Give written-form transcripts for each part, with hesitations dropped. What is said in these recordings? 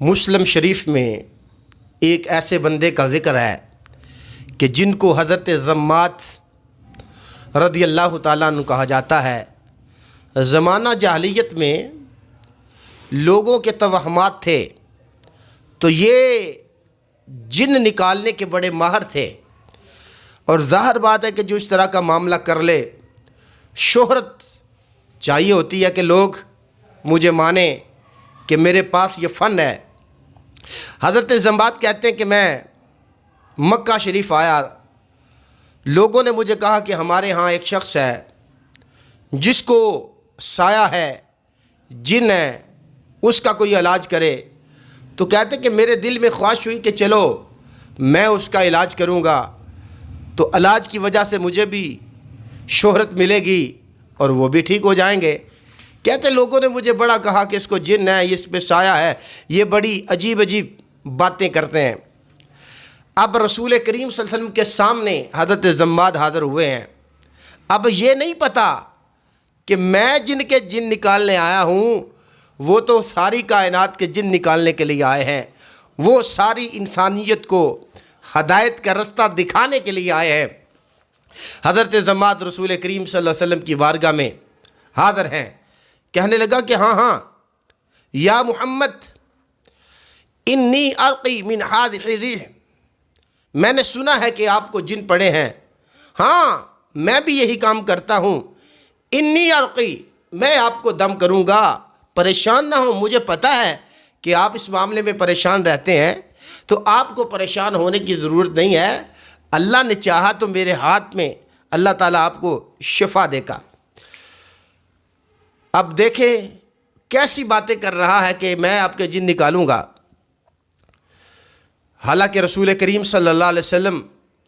मुस्लिम शरीफ में एक ऐसे बंदे का ज़िक्र है कि जिनको हज़रत ज़म्मात रज़ी अल्लाह ताला अन्हु कहा जाता है। ज़माना जाहलियत में लोगों के तवहमात थे तो ये जिन निकालने के बड़े माहिर थे, और ज़ाहिर बात है कि जो इस तरह का मामला कर ले, शोहरत चाहिए होती है कि लोग मुझे माने कि मेरे पास ये फ़न है। हज़रत ज़म्मात कहते हैं कि मैं मक्का शरीफ आया, लोगों ने मुझे कहा कि हमारे यहाँ एक शख्स है जिसको साया है, जिन है, उसका कोई इलाज करे। तो कहते कि मेरे दिल में ख्वाहिश हुई कि चलो मैं उसका इलाज करूँगा, तो इलाज की वजह से मुझे भी शोहरत मिलेगी और वो भी ठीक हो जाएंगे। कहते लोगों ने मुझे बड़ा कहा कि इसको जिन है, इस पे साया है, ये बड़ी अजीब अजीब बातें करते हैं। अब रसूल करीम सल्लल्लाहु अलैहि वसल्लम के सामने हज़रत ज़म्मात हाज़िर हुए हैं। अब ये नहीं पता कि मैं जिनके जिन निकालने आया हूँ, वो तो सारी कायनात के जिन निकालने के लिए आए हैं, वो सारी इंसानियत को हदायत का रास्ता दिखाने के लिए आए हैं। हज़रत ज़म्मात रसूल करीम सल्लल्लाहु अलैहि वसल्लम की बारगाह में हाज़िर हैं। कहने लगा कि हाँ हाँ या मुहम्मद, इन्नी अर्क़ी मिन हाज़िहि रिह, मैंने सुना है कि आपको जिन पड़े हैं। हाँ, मैं भी यही काम करता हूँ। इन्नी अर्क़ी, मैं आपको दम करूँगा, परेशान ना हो। मुझे पता है कि आप इस मामले में परेशान रहते हैं, तो आपको परेशान होने की ज़रूरत नहीं है। अल्लाह ने चाहा तो मेरे हाथ में अल्लाह ताला आपको शिफा देगा। अब देखें कैसी बातें कर रहा है कि मैं आपके जिन निकालूँगा। हालांकि रसूल करीम सल्लल्लाहु अलैहि वसल्लम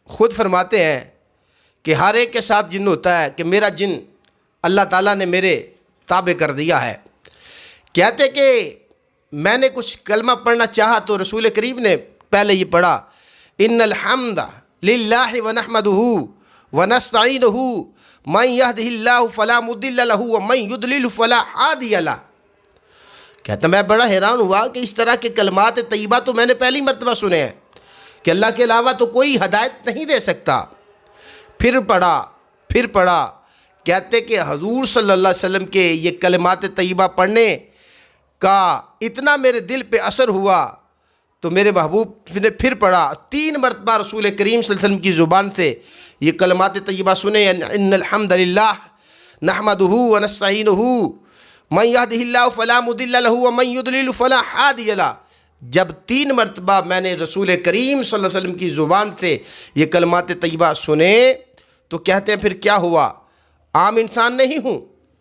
ख़ुद फरमाते हैं कि हर एक के साथ जिन होता है कि मेरा जिन अल्लाह ताला ने मेरे ताबे कर दिया है। कहते कि मैंने कुछ कलमा पढ़ना चाहा तो रसूल करीम ने पहले ये पढ़ा, इन्नल हम्द लिल्लाहि व नहमदुहु व नस्तईनुहु मन यहदिहिल्लाहु फला मुदिल्ल लहु व मन युद्लिल फला हादिय लह। कहता मैं बड़ा हैरान हुआ कि इस तरह के कलमात तय्यबा तो मैंने पहली मरतबा सुने हैं कि अल्लाह के अलावा तो कोई हदायत नहीं दे सकता। फिर पढ़ा। कहते कि हजूर सल्लल्लाहु अलैहि वसल्लम के ये कलमात तय्यबा पढ़ने का इतना मेरे दिल पे असर हुआ तो मेरे महबूब ने फिर पढ़ा। 3 मरतबा रसूल करीम सल्लल्लाहु अलैहि वसल्लम की ज़ुबान से ये कलमात तय्यबा सुने, इन्नल हम्दलिल्लाह नहमदुहु व नस्तईनुहु मन यहदिहिल्लाहु फला मुदिल्ल लहु व मन युद्लिल फला हादिय लह। जब 3 मरतबा मैंने रसूल करीम सल्लल्लाहु अलैहि वसल्लम की ज़ुबान से ये कलमात तय्यबा सुने तो कहते हैं फिर क्या हुआ, आम इंसान नहीं हूँ,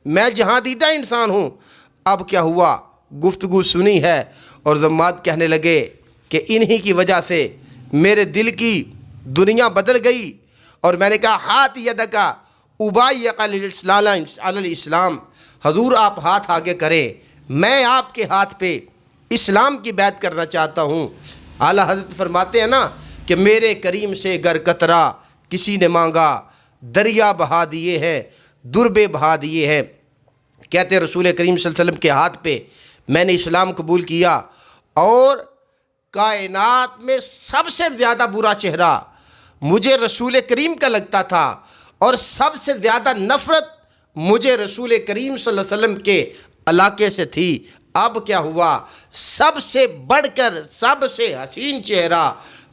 मैं जहादीदा इंसान हूँ। अब क्या हुआ, गुफ्तगू सुनी है और ज़म्मात कहने लगे कि इन्हीं की वजह से मेरे दिल की दुनिया बदल गई। और मैंने कहा हाथ यदका उबायका अल इस्लाम, हजूर आप हाथ आगे करें, मैं आपके हाथ पे इस्लाम की बैत करना चाहता हूँ। आला हज़रत फरमाते हैं ना कि मेरे करीम से गर कतरा किसी ने मांगा, दरिया बहा दिए हैं, दुर्बे बहा दिए हैं। कहते रसूल करीम सल्लल्लाहु अलैहि वसल्लम के हाथ पे मैंने इस्लाम कबूल किया और कायनात में सबसे ज़्यादा बुरा चेहरा मुझे रसूल करीम का लगता था और सबसे ज़्यादा नफ़रत मुझे रसूल करीम सल्लल्लाहु अलैहि वसल्लम के इलाके से थी। अब क्या हुआ, सबसे बढ़कर सबसे हसीन चेहरा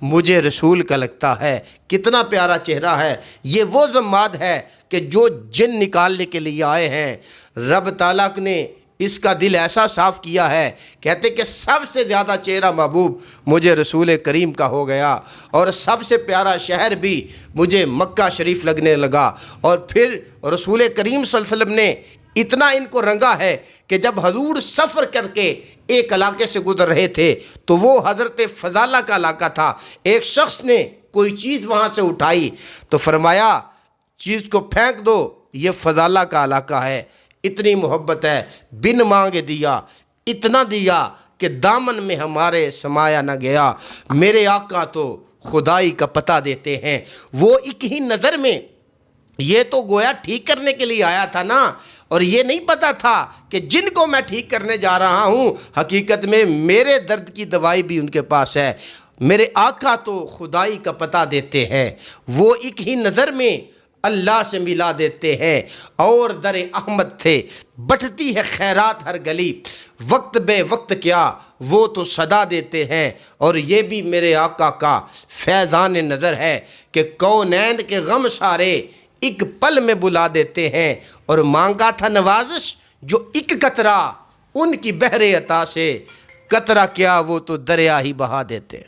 मुझे रसूल का लगता है। कितना प्यारा चेहरा है। ये वो ज़म्मात है कि जो जिन निकालने के लिए आए हैं। रब ताला ने इसका दिल ऐसा साफ़ किया है, कहते कि सबसे ज़्यादा चेहरा महबूब मुझे रसूल करीम का हो गया और सबसे प्यारा शहर भी मुझे मक्का शरीफ लगने लगा। और फिर रसूल करीम सल्लल्लाहु अलैहि वसल्लम ने इतना इनको रंगा है कि जब हजूर सफ़र करके एक इलाके से गुजर रहे थे तो वो हज़रत फ़ज़ाला का इलाका था। एक शख्स ने कोई चीज़ वहाँ से उठाई तो फरमाया चीज़ को फेंक दो, ये फ़ज़ाला का इलाका है। इतनी मोहब्बत है, बिन मांगे दिया, इतना दिया कि दामन में हमारे समाया न गया। मेरे आका तो खुदाई का पता देते हैं। वो एक ही नज़र में ये तो गोया ठीक करने के लिए आया था ना, और ये नहीं पता था कि जिनको मैं ठीक करने जा रहा हूँ हकीकत में मेरे दर्द की दवाई भी उनके पास है। मेरे आका तो खुदाई का पता देते हैं, वो एक ही नज़र में अल्लाह से मिला देते हैं। और दर अहमद थे, बटती है खैरात हर गली, वक्त बे वक्त क्या वो तो सदा देते हैं। और ये भी मेरे आका का फैज़ान नज़र है कि कौनैन के गम सारे एक पल में बुला देते हैं। और मांगा था नवाजिश जो एक कतरा, उनकी बहरे अता से कतरा क्या वो तो दरिया ही बहा देते हैं।